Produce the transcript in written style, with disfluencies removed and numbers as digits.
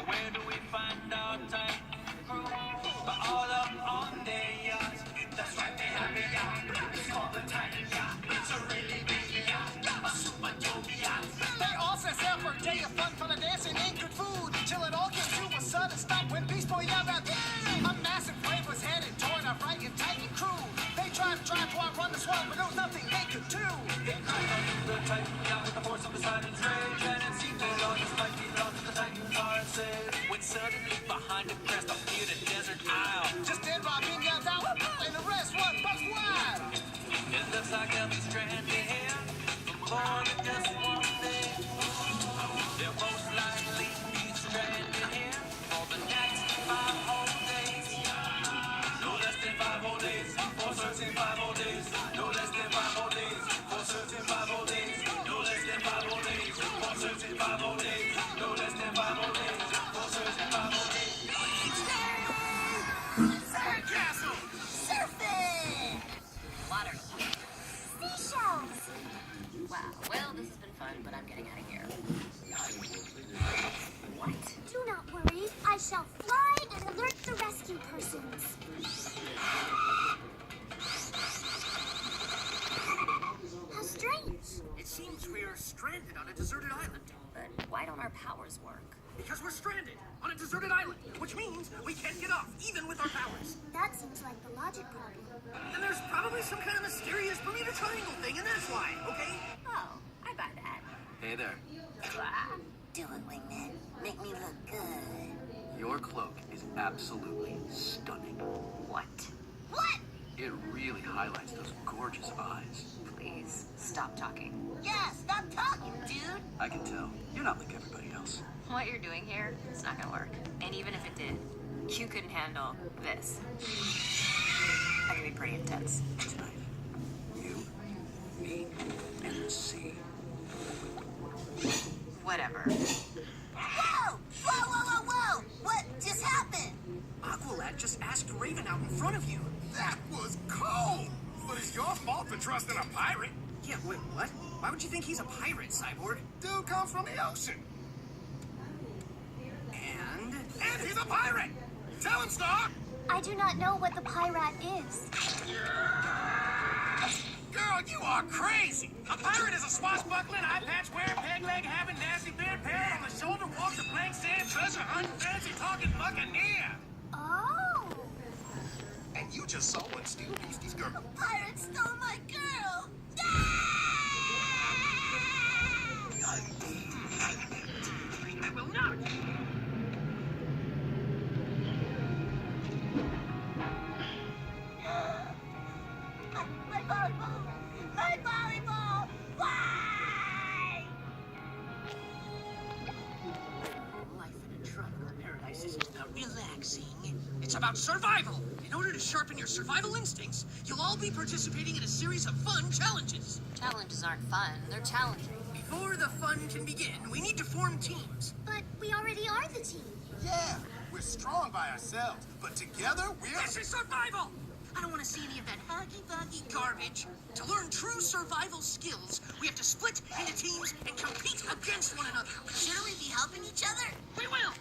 Now where do we find our Titan crew? But all up on their yachts. That's right, they have a yacht. It's called the Titan yacht. It's a really big yacht. A super dope yacht. They all set sail for a day of fun, fun and dancing and good food. Till it all came to a sudden stop when Beast Boy yelled out, "Damn!" A massive wave was headed toward our frightened Titan crew. They tried to outrun the swell, but there was nothing they could do. They climbed onto the Titan yacht with the force of Poseidon's rage, and it seemed that all just might be lost to the Titan's heart said. When suddenly behind a crest appeared a desert isle. Just then Robin yelled out, and the rest was bucks wild. It looks like they'll be stranded here for more than just one day. They'll most likely be stranded here for the next 5 whole days. No less than 5 whole days, for certain 5 whole days. No less than 5 whole days, for certain 5 whole days. No less than 5 whole days, for certain 5 whole days. No less than 5 whole days, for certain 5 whole days. Sandcastle! Surfing! Water. Seashells! Wow. Well, this has been fun, but I'm getting out of here. What? Do not worry. I shall fly and alert the rescue persons. How strange. It seems we're stranded on a deserted island. But why don't our powers work? Because we're stranded on a deserted island, which means we can't get off, even with our powers. That seems like the logic problem. And there's probably some kind of mysterious Bermuda Triangle thing, and that's why, okay? Oh, I buy that. Hey there. Do it, Wingman. Make me look good. Your cloak is absolutely stunning. What? What? It really highlights those gorgeous eyes. Please, stop talking. Yeah, stop talking, dude. I can tell. You're not like everybody else. What you're doing here, it's not gonna work. And even if it did, you couldn't handle this. That can be pretty intense. Tonight, you, me, and the sea. Whatever. Whoa! Whoa, whoa, whoa, whoa! What just happened? Aqualad just asked Raven out in front of you. That was cold! But it's your fault for trusting a pirate. Yeah, wait, what? Why would you think he's a pirate, Cyborg? Dude comes from the ocean. And He's a pirate! Tell him, Star! I do not know what the pirate is. Girl, you are crazy! A pirate is a swashbuckling, eye-patch-wearing, peg-leg-having, nasty beard, parrot on the shoulder, walks a blank sand, treasure hunting, fancy-talking buccaneer! Oh! And you just saw one steal Beastie's girl. The pirate stole my girl! I will not! My volleyball! My volleyball! Why? Life in a tropical paradise isn't about relaxing. It's about survival. In order to sharpen your survival instincts, you'll all be participating in a series of fun challenges. Challenges aren't fun, they're challenging. Before the fun can begin, we need to form teams. But we already are the team. Yeah, we're strong by ourselves, but together we're... This is survival! I don't want to see any of that huggy-buggy garbage. To learn true survival skills, we have to split into teams and compete against one another. Shouldn't we be helping each other? We will!